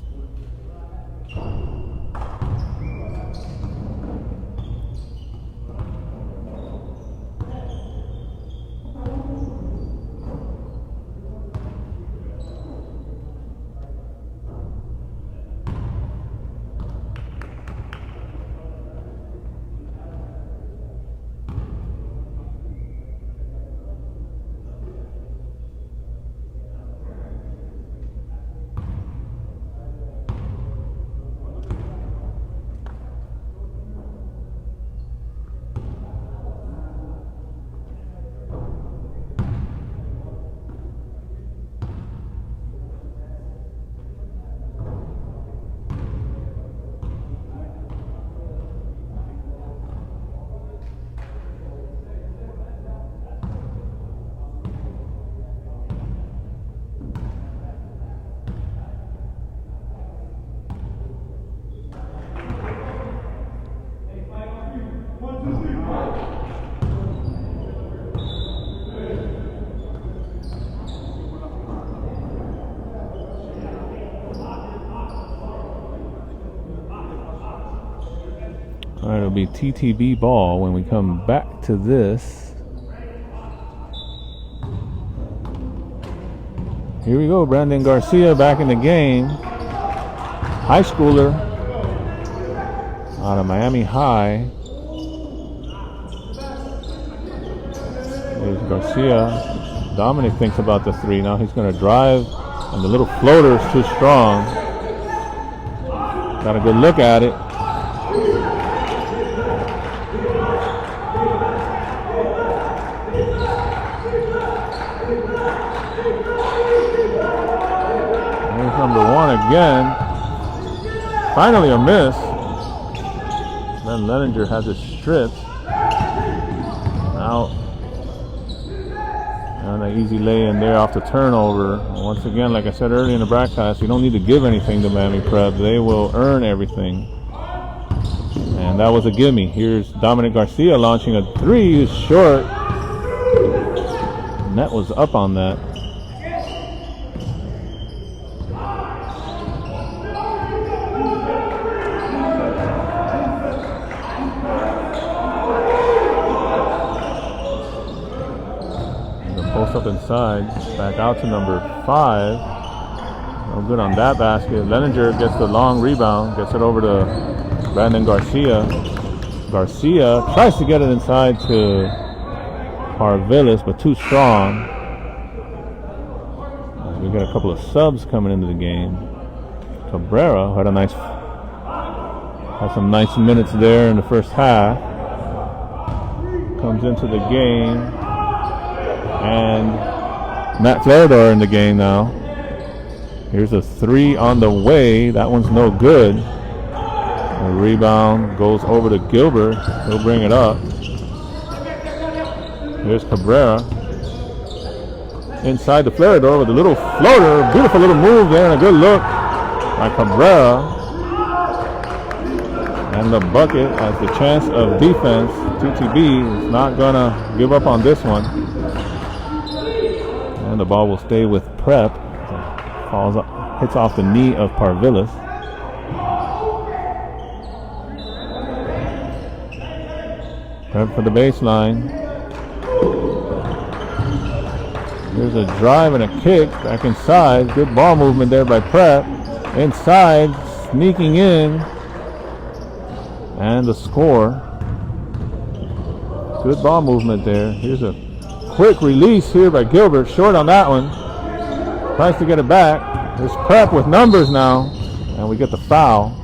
All right, it'll be TTB ball when we come back to this. Here we go, Brandon Garcia back in the game. High schooler out of Miami High. Here's Garcia. Dominic thinks about the three. Now he's going to drive, and the little floater is too strong. Got a good look at it. Here's number one again. Finally a miss. Then Leninger has it stripped. Out. And an easy lay in there off the turnover. Once again, like I said earlier in the broadcast, you don't need to give anything to Miami Prep. They will earn everything. And that was a gimme. Here's Dominic Garcia launching a three. He's short. Net was up on that. Post up inside, back out to number 5. No good on that basket. Leninger gets the long rebound, gets it over to Brandon Garcia. Garcia tries to get it inside to Parvilis, but too strong. We got a couple of subs coming into the game. Cabrera had some nice minutes there in the first half. Comes into the game. And Matt Flarador in the game now. Here's a three on the way. That one's no good. The rebound goes over to Gilbert. He'll bring it up. Here's Cabrera. Inside the Flarador with a little floater. Beautiful little move there and a good look by Cabrera. And the bucket as the chance of defense. TTB is not going to give up on this one. And the ball will stay with Prep. Falls up, hits off the knee of Parvilis. Prep for the baseline. There's a drive and a kick back inside. Good ball movement there by Prep. Inside, sneaking in. And the score. Good ball movement there. Here's a quick release here by Gilbert. Short on that one. Tries to get it back. There's Prep with numbers now. And we get the foul.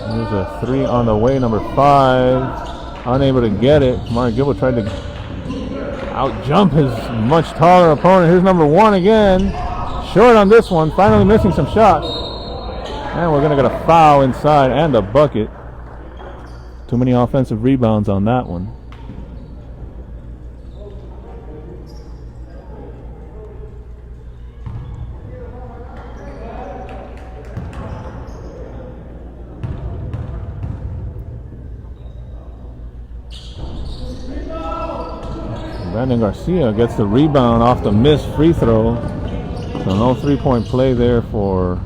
There's a three on the way, number 5. Unable to get it. Mark Gilbert tried to out-jump his much taller opponent. Here's number 1 again. Short on this one. Finally missing some shots. And we're going to get a foul inside and a bucket. Too many offensive rebounds on that one. Brandon Garcia gets the rebound off the missed free throw. So no three-point play there for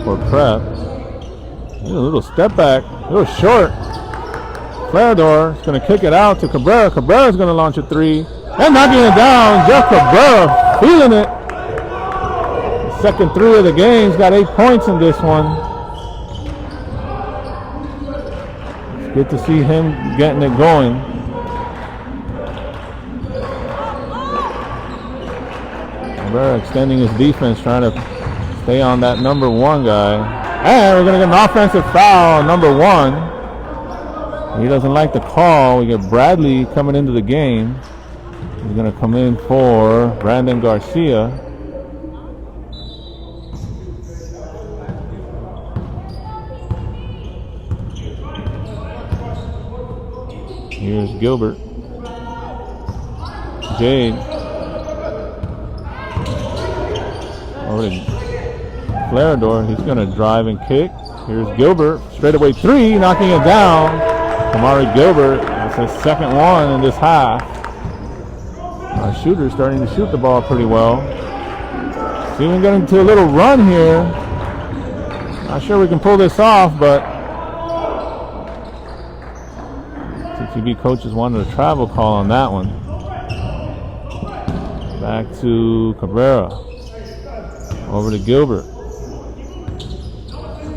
Prep. A little step back, a little short. Flarador is going to kick it out to Cabrera. Cabrera's going to launch a three. And knocking it down, Jeff Cabrera feeling it. The second three of the game. He's got 8 points in this one. It's good to see him getting it going. Cabrera extending his defense, trying to stay on that number 1 guy. And we're going to get an offensive foul on number 1. He doesn't like the call. We get Bradley coming into the game. He's going to come in for Brandon Garcia. Here's Gilbert. Jade. Over to Flarador. He's going to drive and kick. Here's Gilbert. Straightaway three, knocking it down. Kamari Gilbert. That's his second one in this half. Our shooter's starting to shoot the ball pretty well. See, we're getting to a little run here. Not sure we can pull this off, but TTB coaches wanted a travel call on that one. Back to Cabrera. Over to Gilbert.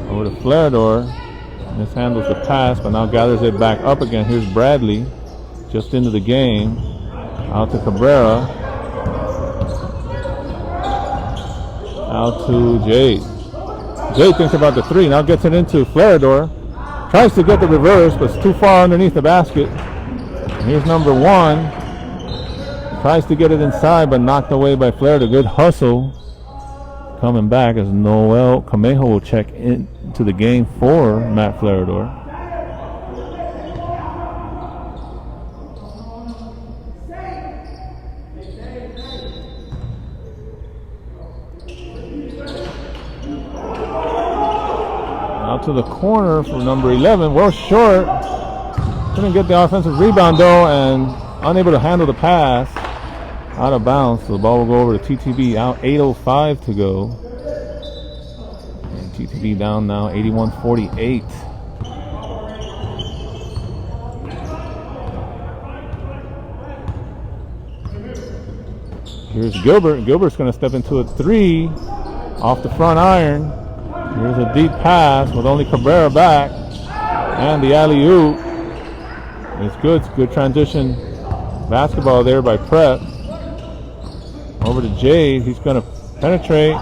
Over to Flarador. Mishandles the pass, but now gathers it back up again. Here's Bradley. Just into the game. Out to Cabrera. Out to Jade. Jade thinks about the three. Now gets it into Flarador. Tries to get the reverse, but it's too far underneath the basket. And here's number one. Tries to get it inside, but knocked away by Flarador. Good hustle. Coming back as Noel Camejo will check into the game for Matt Flarador. Out to the corner for number 11. Well short. Couldn't get the offensive rebound though, and unable to handle the pass. Out of bounds, so the ball will go over to TTB. Out 8:05 to go. And TTB down now 81-48. Here's Gilbert. Gilbert's going to step into a three off the front iron. Here's a deep pass with only Cabrera back. And the alley-oop. It's good. It's good transition basketball there by Prep. Over to Jade. He's going to penetrate.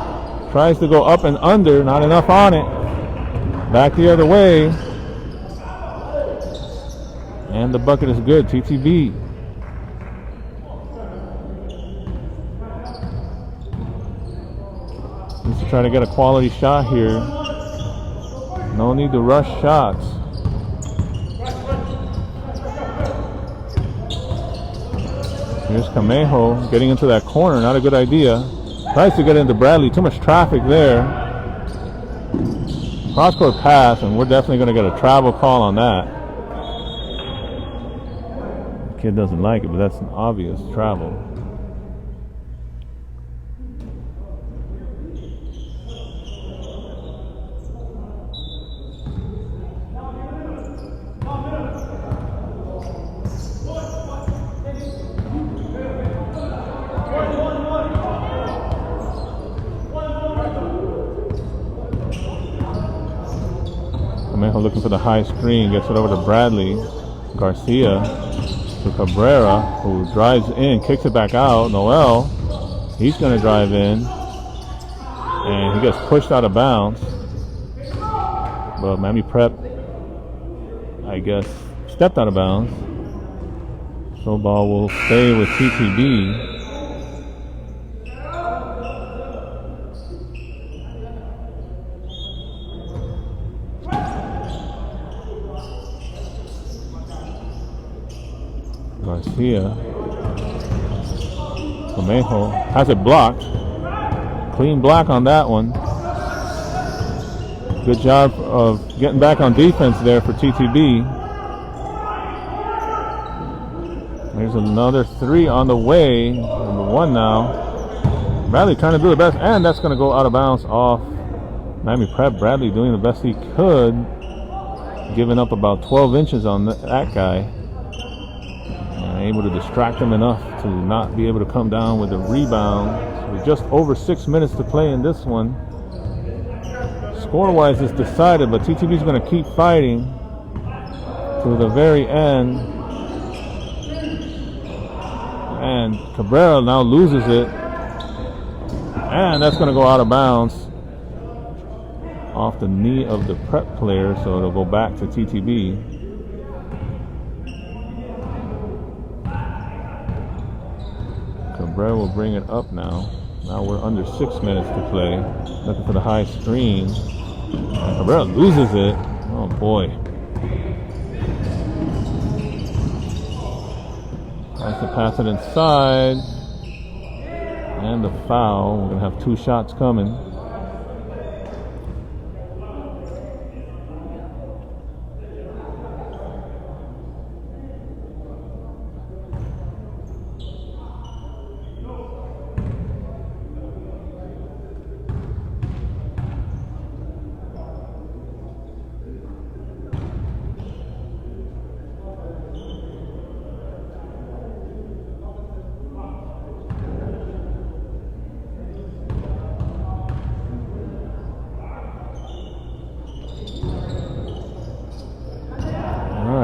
Tries to go up and under. Not enough on it. Back the other way. And the bucket is good. TTB. Needs to try to get a quality shot here. No need to rush shots. Here's Camejo getting into that corner. Not a good idea. Tries to get into Bradley. Too much traffic there. Cross-court pass, and we're definitely going to get a travel call on that. The kid doesn't like it, but that's an obvious travel. Looking for the high screen, gets it over to Bradley. Garcia to Cabrera, who drives in, kicks it back out. Noel, he's going to drive in, and he gets pushed out of bounds. But Miami Prep, I guess, stepped out of bounds. So ball will stay with TTB. Garcia. Camejo has it blocked. Clean block on that one. Good job of getting back on defense there for TTB. There's another three on the way. Number one now. Bradley trying to do the best, and that's going to go out of bounds off Miami Prep. Bradley doing the best he could, giving up about 12 inches on that guy. Able to distract him enough to not be able to come down with a rebound. So with just over 6 minutes to play in this one. Score-wise, it's decided, but TTB's going to keep fighting to the very end. And Cabrera now loses it. And that's going to go out of bounds off the knee of the Prep player, so it'll go back to TTB. Cabrera will bring it up now. Now we're under 6 minutes to play. Looking for the high screen. And Cabrera loses it. Oh boy. Tries to pass it inside. And the foul. We're going to have two shots coming.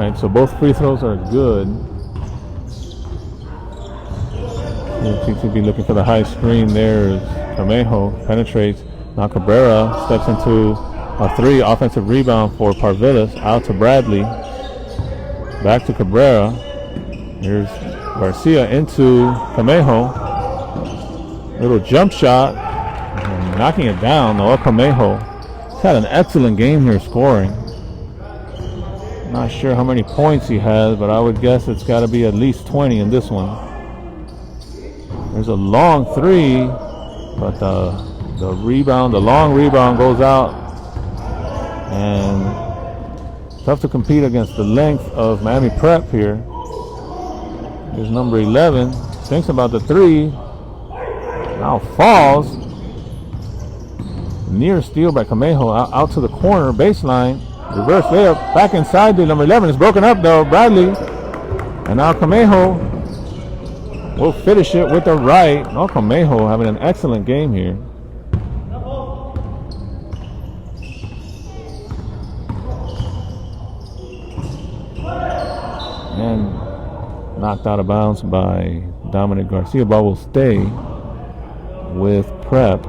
right, so both free throws are good. TTB looking for the high screen there. Camejo penetrates. Now Cabrera steps into a 3. Offensive rebound for Parvilis. Out to Bradley. Back to Cabrera. Here's Garcia into Camejo. Little jump shot. And knocking it down. Noah Camejo. He's had an excellent game here scoring. Not sure how many points he has, but I would guess it's got to be at least 20 in this one. There's a long 3, but the rebound, the long rebound goes out. And tough to compete against the length of Miami Prep here. Here's number 11. Thinks about the 3. Now falls. Near steal by Camejo out to the corner, baseline. Reverse layup, back inside to number 11. It's broken up though, Bradley. And now Camejo will finish it with the right. Oh, Camejo having an excellent game here. And knocked out of bounds by Dominic Garcia. Ball will stay with Prep.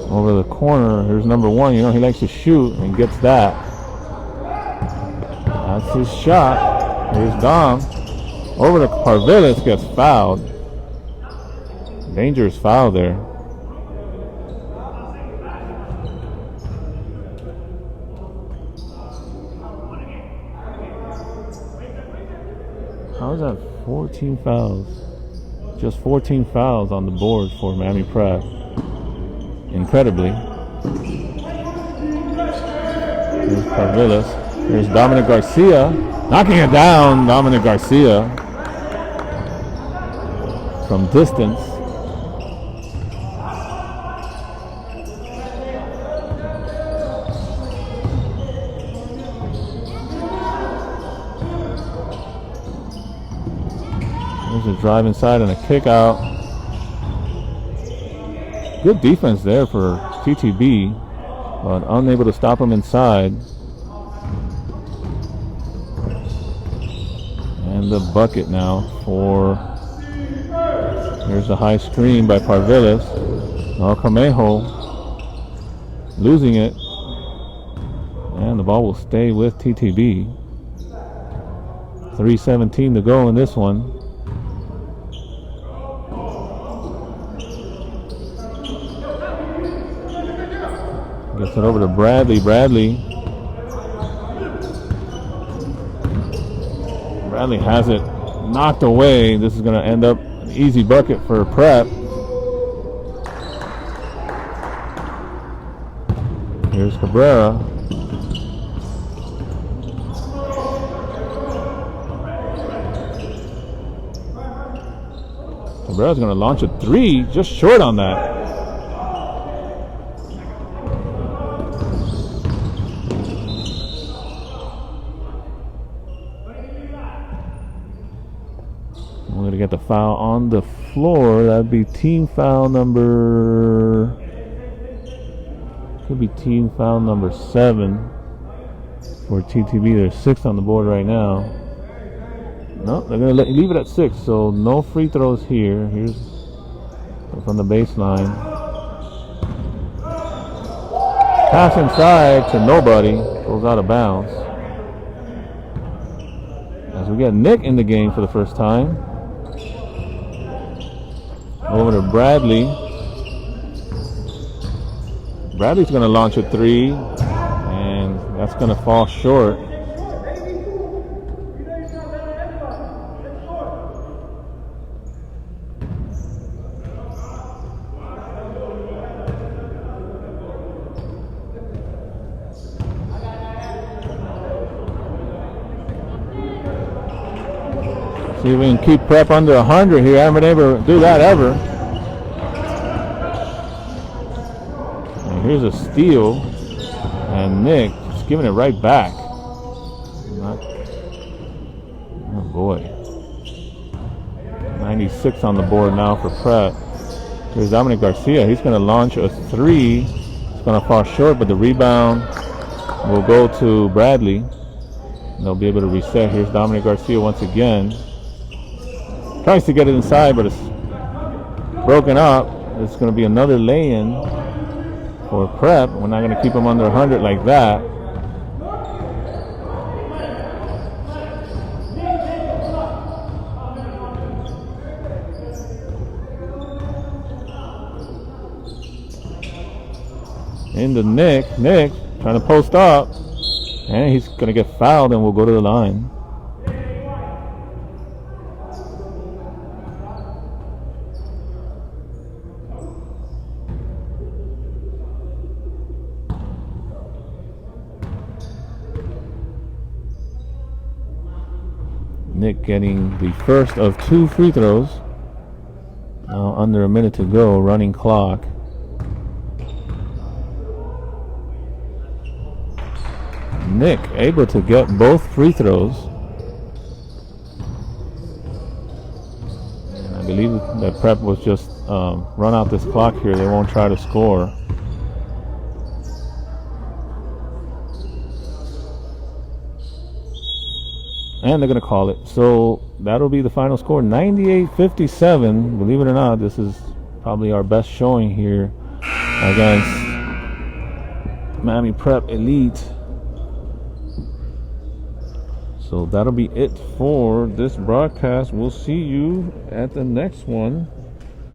Over the corner, here's number 1. You know, he likes to shoot and gets that. That's his shot. Here's Dom. Over to Parvilis, gets fouled. Dangerous foul there. How is that 14 fouls? Just 14 fouls on the board for Miami Prep. Incredibly. Here's Parvilis. Here's Dominic Garcia. Knocking it down, Dominic Garcia. From distance. There's a drive inside and a kick out. Good defense there for TTB, but unable to stop him inside. And the bucket now for, here's the high screen by Parvilis. Now Camejo losing it. And the ball will stay with TTB. 3:17 to go in this one. Gets it over to Bradley. Bradley has it knocked away. This is going to end up an easy bucket for Prep. Here's Cabrera. Cabrera's going to launch a 3, just short on that. We're going to get the foul on the floor. That'd be team foul number... Could be team foul number 7 for TTB. There's 6 on the board right now. No, they're going to leave it at 6, so no free throws here. Here's from the baseline. Pass inside to nobody. Goes out of bounds. As we get Nick in the game for the first time. Over to Bradley. Bradley's going to launch a 3, and that's going to fall short. See if we can keep Prep under 100 here. I haven't been able to do that ever. And here's a steal, and Nick just giving it right back. 6 on the board now for Prep. Here's Dominic Garcia. He's going to launch a 3. It's going to fall short, but the rebound will go to Bradley. They'll be able to reset. Here's Dominic Garcia once again. Tries to get it inside, but it's broken up. It's going to be another lay-in for Prep. We're not going to keep him under 100 like that. Into Nick trying to post up, and he's going to get fouled and we'll go to the line. Nick getting the first of 2 free throws. Now under a minute to go, running clock. Nick able to get both free throws. And I believe that Prep was just run out this clock here. They won't try to score. And they're going to call it. So that'll be the final score, 98-57. Believe it or not, this is probably our best showing here against Miami Prep Elite. So that'll be it for this broadcast. We'll see you at the next one.